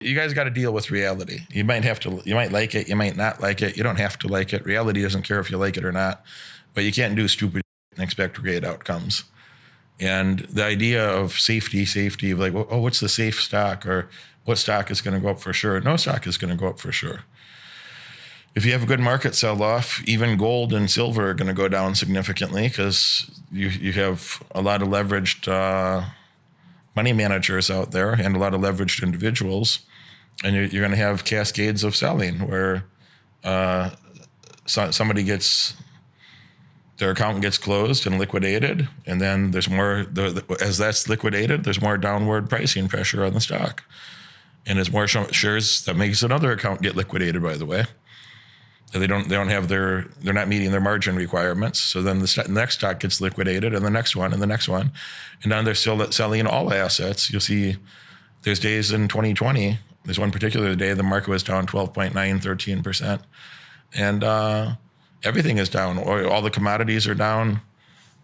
You guys got to deal with reality. You might like it. You might not like it. You don't have to like it. Reality doesn't care if you like it or not, but you can't do stupid and expect great outcomes. And the idea of safety of like, oh, what's the safe stock, or what stock is going to go up for sure? No stock is going to go up for sure. If you have a good market sell-off, even gold and silver are going to go down significantly because you have a lot of leveraged money managers out there and a lot of leveraged individuals. And you're going to have cascades of selling where somebody their account gets closed and liquidated, and then there's more. As that's liquidated, there's more downward pricing pressure on the stock, and there's more shares that makes another account get liquidated. By the way, they don't have they're not meeting their margin requirements. So then the next stock gets liquidated, and the next one, and the next one, and then they're still selling all assets. You'll see there's days in 2020. There's one particular day the market was down 12.9, 13%. And everything is down. All the commodities are down.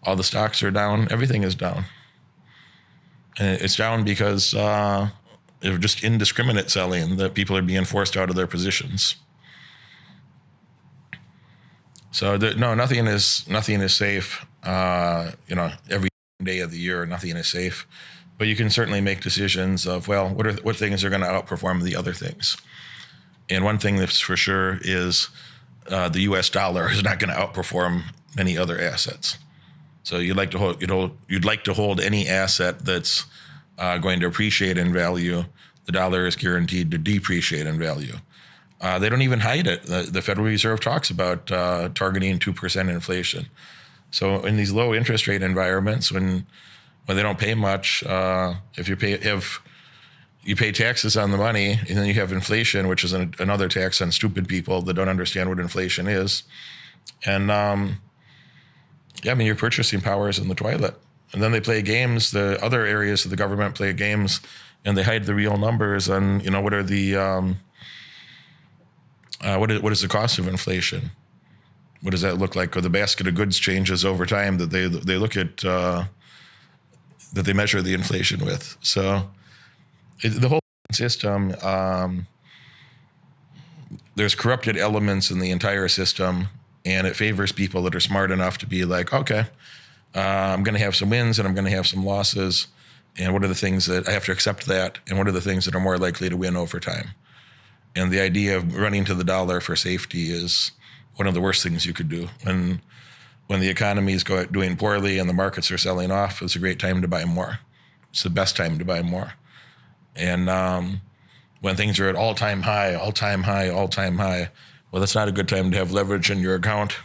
All the stocks are down. Everything is down. And it's down because of just indiscriminate selling, that people are being forced out of their positions. So no, nothing is safe. Every day of the year, nothing is safe. But you can certainly make decisions of, well, what things are going to outperform the other things. And one thing that's for sure is the U.S. dollar is not going to outperform many other assets. So you'd like to hold any asset that's going to appreciate in value. The dollar is guaranteed to depreciate in value. They don't even hide it. The Federal Reserve talks about targeting 2% inflation. So in these low interest rate environments, when they don't pay much, if you pay taxes on the money, and then you have inflation, which is another tax on stupid people that don't understand what inflation is. And your purchasing power is in the toilet. And then they play games. The other areas of the government play games, and they hide the real numbers on, what are the what is the cost of inflation? What does that look like? Or the basket of goods changes over time that they look at. That they measure the inflation with. So the whole system, there's corrupted elements in the entire system, and it favors people that are smart enough to be like, okay, I'm going to have some wins and I'm going to have some losses. And what are the things that I have to accept that? And what are the things that are more likely to win over time? And the idea of running to the dollar for safety is one of the worst things you could do. When the economy is doing poorly and the markets are selling off, it's a great time to buy more. It's the best time to buy more. And when things are at all-time high, well, that's not a good time to have leverage in your account,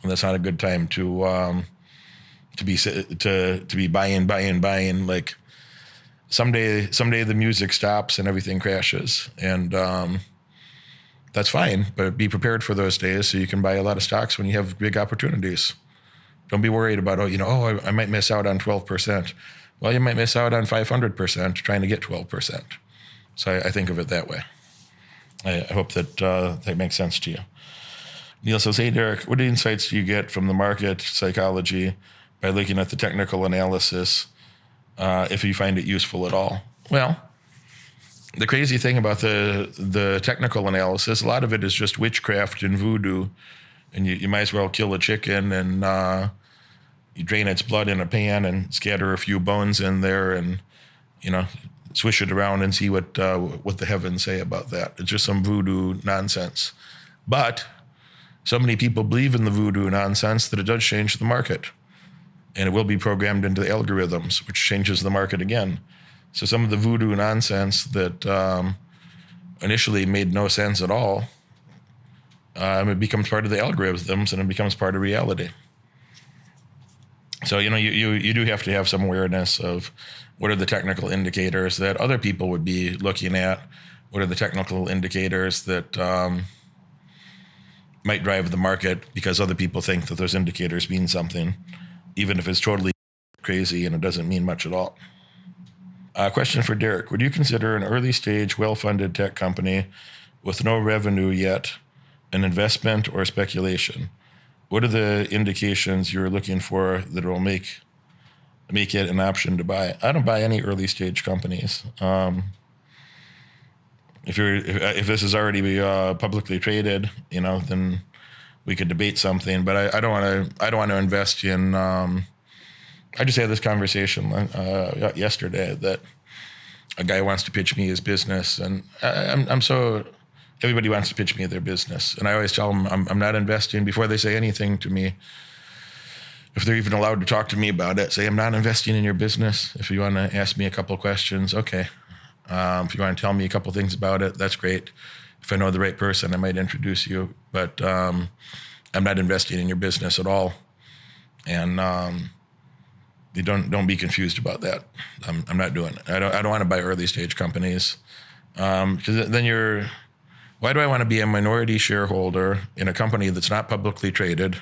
and that's not a good time to be buying. Like someday the music stops and everything crashes, and that's fine. But be prepared for those days so you can buy a lot of stocks when you have big opportunities. Don't be worried about, I might miss out on 12%. Well, you might miss out on 500% trying to get 12%. So I think of it that way. I hope that that makes sense to you. Neil says, hey, Derek, what insights do you get from the market psychology by looking at the technical analysis, if you find it useful at all? Well, the crazy thing about the technical analysis, a lot of it is just witchcraft and voodoo. And you might as well kill a chicken and you drain its blood in a pan and scatter a few bones in there and, swish it around and see what the heavens say about that. It's just some voodoo nonsense. But so many people believe in the voodoo nonsense that it does change the market. And it will be programmed into the algorithms, which changes the market again. So some of the voodoo nonsense that initially made no sense at all, it becomes part of the algorithms and it becomes part of reality. So, you do have to have some awareness of what are the technical indicators that other people would be looking at. What are the technical indicators that might drive the market because other people think that those indicators mean something, even if it's totally crazy and it doesn't mean much at all. Question for Derek. Would you consider an early stage, well-funded tech company with no revenue yet an investment or speculation? What are the indications you're looking for that will make it an option to buy? I don't buy any early stage companies. if this is already publicly traded, then we could debate something. But I don't want to invest in. I just had this conversation yesterday that a guy wants to pitch me his business, and I'm so. Everybody wants to pitch me their business, and I always tell them I'm not investing before they say anything to me. If they're even allowed to talk to me about it, say I'm not investing in your business. If you want to ask me a couple of questions, okay. If you want to tell me a couple of things about it, that's great. If I know the right person, I might introduce you. But I'm not investing in your business at all, and you don't be confused about that. I'm not doing it. I don't want to buy early stage companies because then why do I want to be a minority shareholder in a company that's not publicly traded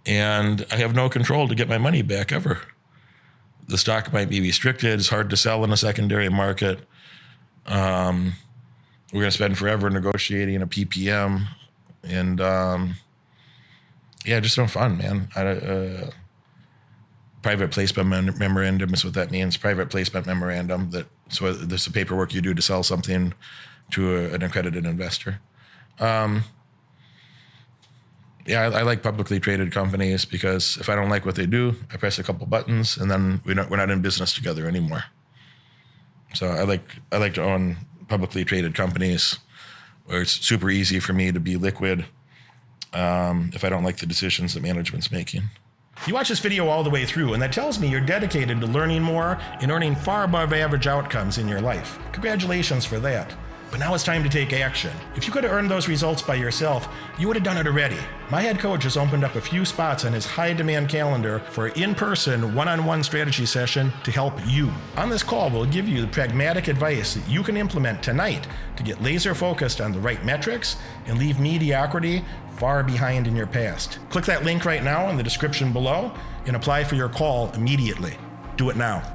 and I have no control to get my money back ever? The stock might be restricted. It's hard to sell in a secondary market. We're going to spend forever negotiating a PPM. And just no fun, man. Private placement memorandum is what that means. Private placement memorandum. So this is the paperwork you do to sell something to an accredited investor. I like publicly traded companies because if I don't like what they do, I press a couple buttons and then we're not in business together anymore. So I like to own publicly traded companies where it's super easy for me to be liquid if I don't like the decisions that management's making. You watch this video all the way through, and that tells me you're dedicated to learning more and earning far above average outcomes in your life. Congratulations for that. But now it's time to take action. If you could have earned those results by yourself, you would have done it already. My head coach has opened up a few spots on his high-demand calendar for an in-person, one-on-one strategy session to help you. On this call, we'll give you the pragmatic advice that you can implement tonight to get laser-focused on the right metrics and leave mediocrity far behind in your past. Click that link right now in the description below and apply for your call immediately. Do it now.